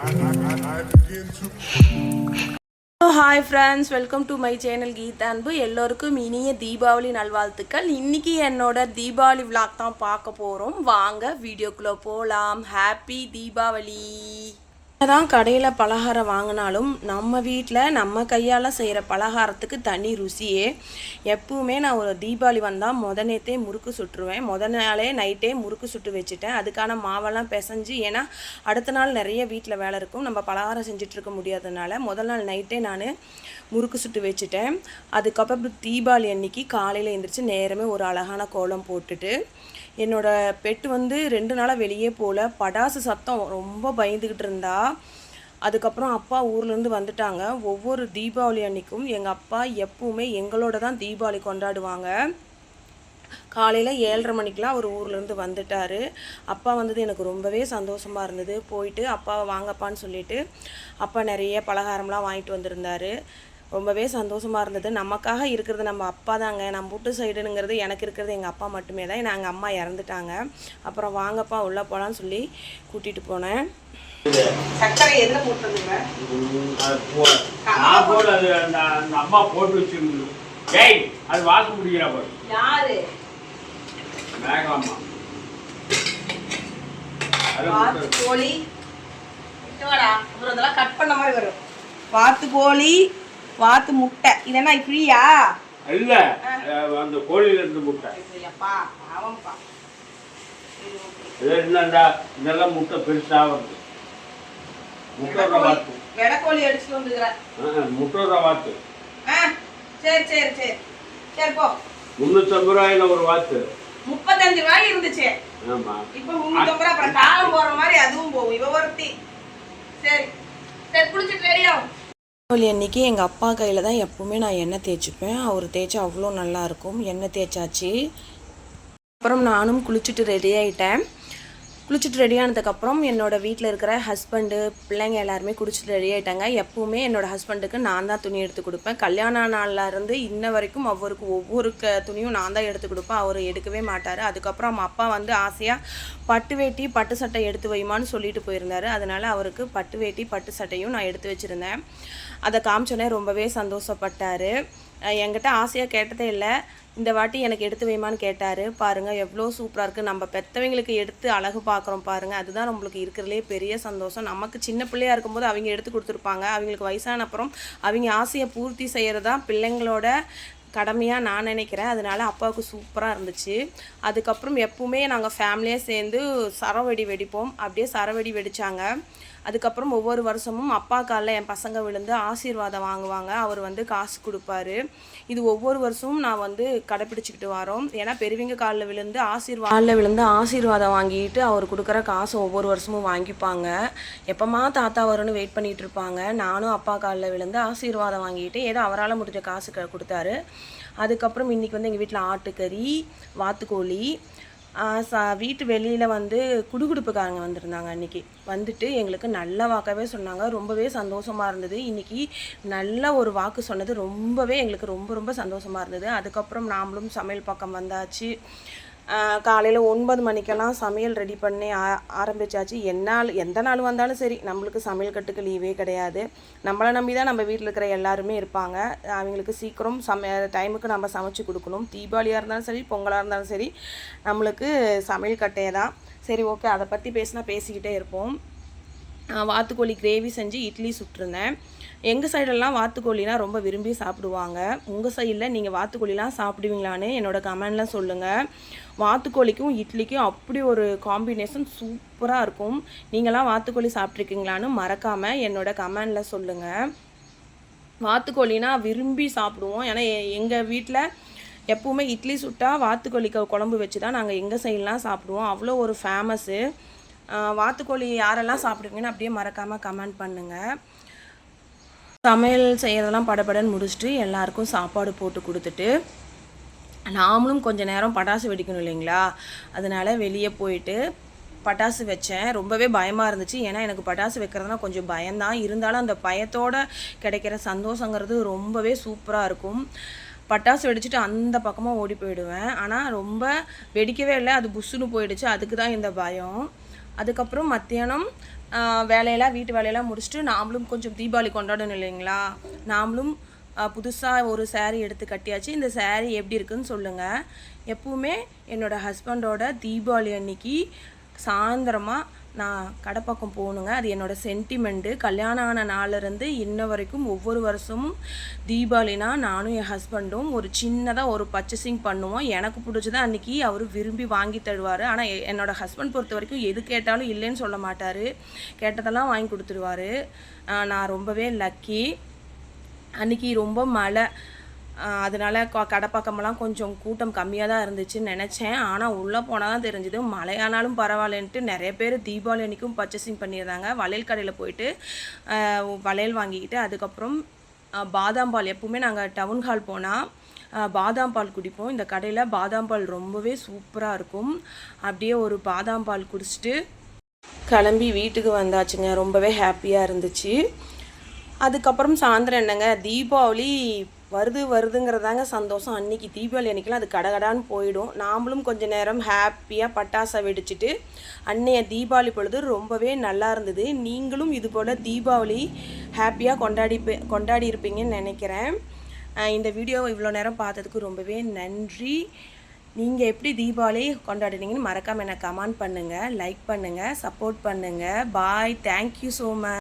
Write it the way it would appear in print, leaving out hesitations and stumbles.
Hi friends, welcome to my channel Geetha Anbu. எல்லோருக்கும் இனிய தீபாவளி நல்வாழ்த்துக்கள். இன்றைக்கி என்னோட தீபாவளி விளாக் தான் பார்க்க போகிறோம். வாங்க வீடியோக்குள்ளே போகலாம். ஹாப்பி தீபாவளி. தான் கடையில் பலகாரம் வாங்கினாலும் நம்ம வீட்டில் நம்ம கையால் செய்கிற பலகாரத்துக்கு தனி ருசியே. எப்பவுமே நான் ஒரு தீபாவளி வந்தால் நேற்றே முறுக்கு சுட்டுருவேன். நாளே நைட்டே முறுக்கு சுட்டு வச்சுட்டேன். அதுக்கான மாவெல்லாம் பிசைஞ்சு, ஏன்னா அடுத்த நாள் நிறைய வீட்டில் வேலை இருக்கும், நம்ம பலகாரம் செஞ்சிட்ருக்க முடியாததுனால முதல் நாள் நைட்டே நான் முறுக்கு சுட்டு வச்சுட்டேன். அதுக்கப்புறம் தீபாவளி அன்னைக்கு காலையில் எழுந்திரிச்சு நேரமே ஒரு அழகான கோலம் போட்டுட்டு, என்னோடய பெட்டு 2 நாளாக வெளியே போகல. படாசு சத்தம் ரொம்ப பயந்துக்கிட்டு இருந்தா. அதுக்கப்புறம் அப்பா ஊர்லேருந்து வந்துட்டாங்க. ஒவ்வொரு தீபாவளி அன்றைக்கும் எங்கள் அப்பா எப்பவுமே எங்களோட தான் தீபாவளி கொண்டாடுவாங்க. காலையில் 7:30 மணிக்கெலாம் அவர் ஊர்லேருந்து வந்துட்டார். அப்பா வந்தது எனக்கு ரொம்பவே சந்தோஷமாக இருந்தது. போயிட்டு அப்பாவை வாங்கப்பான்னு சொல்லிவிட்டு அப்பா நிறைய பலகாரம்லாம் வாங்கிட்டு வந்திருந்தார். ரொம்பவே சந்தோஷமாக இருந்தது. நமக்காக இருக்கிறது நம்ம அப்பா தாங்க. நம்ம வீட்டு சைடுங்கிறது எனக்கு இருக்கிறது எங்கள் அப்பா மட்டுமே தான். ஏன்னா எங்கள் அம்மா இறந்துட்டாங்க. அப்புறம் வாங்கப்பா உள்ளே போகலான்னு சொல்லி கூட்டிகிட்டு போனேன். சக்கரை எதுல போட்டுருங்க? அம்மா போட்டு வச்சிருந்தது. ஏய், அது வாச முடியல பாரு. யாரு? மேகம்மா. வாத்து கோழி. இட்டுவாடா. அப்புறம் இதெல்லாம் கட் பண்ண மாதிரி வரும். வாத்து கோழி, வாத்து முட்டை. இதென்ன ஃப்ரீயா? இல்ல, அந்த கோழில இருந்து முட்டை. அப்பா ஆமாப்பா. இது என்னடா, இதெல்லாம் முட்டை பெருசா வருது. முட்டை வாத்து. வெடை கோழி அடிச்சுட்டு வந்துக்கிறேன். முட்டை வாத்து. சரி சரி சரி சரி போ. 350 ரூபாயில ஒரு வாத்து. 35 ரூபாய் இருந்துச்சு. ஆமா. இப்போ 350 ரூபாய். அப்புறம் காலம் போற மாதிரி அதுவும் போகும். இவ ஒருத்தி. சரி சரி, குளிச்சுட்டு ரெடியாகும். தீபாவளி அன்றைக்கி எங்கள் அப்பா கையில் தான் எப்போவுமே நான் எண்ணெய் தேய்ச்சிப்பேன். அவர் தேய்ச்சா அவ்வளோ நல்லாயிருக்கும். எண்ணெய் தேய்ச்சாச்சு. அப்புறம் நானும் குளிச்சுட்டு ரெடி ஆகிட்டேன். குளிச்சுட்டு ரெடி ஆனதுக்கப்புறம் என்னோடய வீட்டில் இருக்கிற ஹஸ்பண்டு, பிள்ளைங்க எல்லாருமே குளிச்சுட்டு ரெடி ஆகிட்டாங்க. எப்போவுமே என்னோடய ஹஸ்பண்டுக்கு நான் தான் துணி எடுத்து கொடுப்பேன். கல்யாண நாள்லேருந்து இன்ன வரைக்கும் அவருக்கு ஒவ்வொரு துணியும் நான் தான் எடுத்து கொடுப்பேன். அவர் எடுக்கவே மாட்டார். அதுக்கப்புறம் அப்பா ஆசையாக பட்டு வேட்டி பட்டு சட்டை எடுத்து வைமான்னு சொல்லிட்டு போயிருந்தார். அதனால் அவருக்கு பட்டு வேட்டி பட்டு சட்டையும் நான் எடுத்து வச்சுருந்தேன். அதை காமிச்சோன்னே ரொம்பவே சந்தோஷப்பட்டார். என்கிட்ட ஆசையாக கேட்டதே இல்லை. இந்த வாட்டி எனக்கு எடுத்து வைமான்னு கேட்டார். பாருங்கள் எவ்வளோ சூப்பராக இருக்குது. நம்ம பெற்றவங்களுக்கு எடுத்து அழகு பார்க்குறோம் பாருங்கள். அதுதான் நம்மளுக்கு இருக்கிறதுலே பெரிய சந்தோஷம். நமக்கு சின்ன பிள்ளையாக இருக்கும்போது அவங்க எடுத்து கொடுத்துருப்பாங்க. அவங்களுக்கு வயசான அப்புறம் அவங்க ஆசையை பூர்த்தி செய்கிறது தான் பிள்ளைங்களோட கடமையாக நான் நினைக்கிறேன். அதனால் அப்பாவுக்கு சூப்பராக இருந்துச்சு. அதுக்கப்புறம் எப்பவுமே நாங்கள் ஃபேமிலியாக சேர்ந்து சரவெடி வெடிப்போம். அப்படியே சரவெடி வெடித்தாங்க. அதுக்கப்புறம் ஒவ்வொரு வருஷமும் அப்பா காலில் என் பசங்க விழுந்து ஆசீர்வாதம் வாங்குவாங்க. அவர் காசு கொடுப்பாரு. இது ஒவ்வொரு வருஷமும் நான் கடைப்பிடிச்சிக்கிட்டு வரோம். ஏன்னா பெரியவங்க காலில் விழுந்து ஆசீர்வாதம் வாங்கிட்டு அவர் கொடுக்குற காசு ஒவ்வொரு வருஷமும் வாங்கிப்பாங்க. எப்போமா தாத்தா வரும்னு வெயிட் பண்ணிகிட்டு இருப்பாங்க. நானும் அப்பா காலில் விழுந்து ஆசீர்வாதம் வாங்கிட்டு ஏதோ அவரால் முடிஞ்ச காசு கொடுத்தாரு. அதுக்கப்புறம் இன்றைக்கி எங்கள் வீட்டில் ஆட்டுக்கறி, வாத்துக்கோழி, வீட்டு வெளியில் குடுகுடுப்புக்காரங்க வந்திருந்தாங்க. அன்றைக்கி வந்துட்டு எங்களுக்கு நல்ல வாக்கவே சொன்னாங்க. ரொம்பவே சந்தோஷமாக இருந்தது. இன்றைக்கி நல்ல ஒரு வாக்கு சொன்னது ரொம்பவே எங்களுக்கு ரொம்ப ரொம்ப சந்தோஷமாக இருந்தது. அதுக்கப்புறம் நாமளும் சமையல் பக்கம் வந்தாச்சு. காலையில் 9 மணிக்கெல்லாம் சமையல் ரெடி பண்ணி ஆரம்பித்தாச்சு. எந்த நாள் வந்தாலும் சரி, நம்மளுக்கு சமையல் கட்டுக்கு லீவே கிடையாது. நம்மளை நம்பி தான் நம்ம வீட்டில் இருக்கிற எல்லாருமே இருப்பாங்க. அவங்களுக்கு சீக்கிரம் டைமுக்கு நம்ம சமைச்சு கொடுக்கணும். தீபாவளியாக இருந்தாலும் சரி, பொங்கலாக இருந்தாலும் சரி, நம்மளுக்கு சமையல் கட்டையே தான். சரி, ஓகே, அதை பற்றி பேசிக்கிட்டே இருப்போம். வாத்துக்கோழி கிரேவி செஞ்சு இட்லி சுட்டிருந்தேன். எங்கள் சைடெல்லாம் வாத்துக்கோழிலாம் ரொம்ப விரும்பி சாப்பிடுவாங்க. உங்கள் சைடில் நீங்கள் வாத்துக்கோழிலாம் சாப்பிடுவீங்களான்னு என்னோடய கமெண்டில் சொல்லுங்கள். வாத்துக்கோழிக்கும் இட்லிக்கும் அப்படி ஒரு காம்பினேஷன் சூப்பராக இருக்கும். நீங்களாம் வாத்துக்கோழி சாப்பிட்ருக்கீங்களான்னு மறக்காமல் என்னோடய கமெண்டில் சொல்லுங்கள். வாத்துக்கோழினா விரும்பி சாப்பிடுவோம். ஏன்னா எங்கள் வீட்டில் எப்போவுமே இட்லி சுட்டால் வாத்துக்கோழி குழம்பு வச்சு தான் நாங்கள் எங்கள் சைட்லாம் சாப்பிடுவோம். அவ்வளோ ஒரு ஃபேமஸ்ஸு. வாத்துக்கோழி யாரெல்லாம் சாப்பிடுவீங்கன்னு அப்படியே மறக்காமல் கமெண்ட் பண்ணுங்கள். சமையல் செய்கிறதெல்லாம் படபடன்னு முடிச்சுட்டு எல்லாருக்கும் சாப்பாடு போட்டு கொடுத்துட்டு நாமளும் கொஞ்சம் நேரம் பட்டாசு வெடிக்கணும் இல்லைங்களா, அதனால் வெளியே போயிட்டு பட்டாசு வச்சேன். ரொம்பவே பயமாக இருந்துச்சு. ஏன்னா எனக்கு பட்டாசு வைக்கிறதுனா கொஞ்சம் பயம்தான். இருந்தாலும் அந்த பயத்தோடு கிடைக்கிற சந்தோஷங்கிறது ரொம்பவே சூப்பராக இருக்கும். பட்டாசு வெடிச்சிட்டு அந்த பக்கமாக ஓடி போயிடுவேன். ஆனால் ரொம்ப வெடிக்கவே இல்லை, அது புஷ்ஷுன்னு போயிடுச்சு. அதுக்கு தான் இந்த பயம். அதுக்கப்புறம் மத்தியானம் வேலையெல்லாம் வீட்டு வேலையெல்லாம் முடிச்சுட்டு நாமளும் கொஞ்சம் தீபாவளி கொண்டாடணும் இல்லைங்களா, நாமளும் புதுசாக ஒரு saree எடுத்து கட்டியாச்சு. இந்த saree எப்படி இருக்குன்னு சொல்லுங்கள். எப்பவுமே என்னோடய ஹஸ்பண்டோட தீபாவளி அன்னைக்கு சாயந்தரமாக நான் கடை பக்கம் போகணுங்க. அது என்னோடய சென்டிமெண்ட்டு. கல்யாணம் ஆன நாளிலேருந்து இன்ன வரைக்கும் ஒவ்வொரு வருஷமும் தீபாவளினா நானும் என் ஹஸ்பண்டும் ஒரு சின்னதாக ஒரு பர்ச்சேசிங் பண்ணுவோம். எனக்கு பிடிச்சதை அன்றைக்கி அவர் விரும்பி வாங்கி தருவார். ஆனால் என்னோடய ஹஸ்பண்ட் பொறுத்த வரைக்கும் எது கேட்டாலும் இல்லைன்னு சொல்ல மாட்டார், கேட்டதெல்லாம் வாங்கி கொடுத்துருவார். நான் ரொம்பவே லக்கி. அன்றைக்கி ரொம்ப மழை, அதனால் கடை பக்கமெல்லாம் கொஞ்சம் கூட்டம் கம்மியாக தான் இருந்துச்சுன்னு நினச்சேன். ஆனால் உள்ளே போனால் தான் தெரிஞ்சுது மழையானாலும் பரவாயில்லன்ட்டு நிறைய பேர் தீபாவளி அன்றைக்கும் பர்ச்சேசிங் பண்ணியிருந்தாங்க. வளையல் கடையில் போயிட்டு வளையல் வாங்கிக்கிட்டு அதுக்கப்புறம் பாதாம் பால், எப்பவுமே நாங்கள் டவுன் ஹால் போனால் பாதாம் பால் குடிப்போம். இந்த கடையில் பாதாம் பால் ரொம்பவே சூப்பராக இருக்கும். அப்படியே ஒரு பாதாம் பால் குடிச்சிட்டு கிளம்பி வீட்டுக்கு வந்தாச்சுங்க. ரொம்பவே ஹாப்பியாக இருந்துச்சு. அதுக்கப்புறம் சாயந்தரம் என்னங்க, தீபாவளி வருதுங்கிறதாங்க சந்தோஷம். அன்றைக்கி தீபாவளி அன்றைக்கெலாம் அது கடகடான்னு போயிடும். நாமளும் கொஞ்சம் நேரம் ஹாப்பியாக பட்டாசை வெடிச்சிட்டு அன்னைய தீபாவளி பொழுது ரொம்பவே நல்லா இருந்தது. நீங்களும் இது போல் தீபாவளி ஹாப்பியாக கொண்டாடி இருப்பீங்கன்னு நினைக்கிறேன். இந்த வீடியோவை இவ்வளோ நேரம் பார்த்ததுக்கு ரொம்பவே நன்றி. நீங்கள் எப்படி தீபாவளி கொண்டாடுனீங்கன்னு மறக்காமல் எனக்கு கமெண்ட் பண்ணுங்கள், லைக் பண்ணுங்கள், சப்போர்ட் பண்ணுங்கள். பாய். Thank you so much.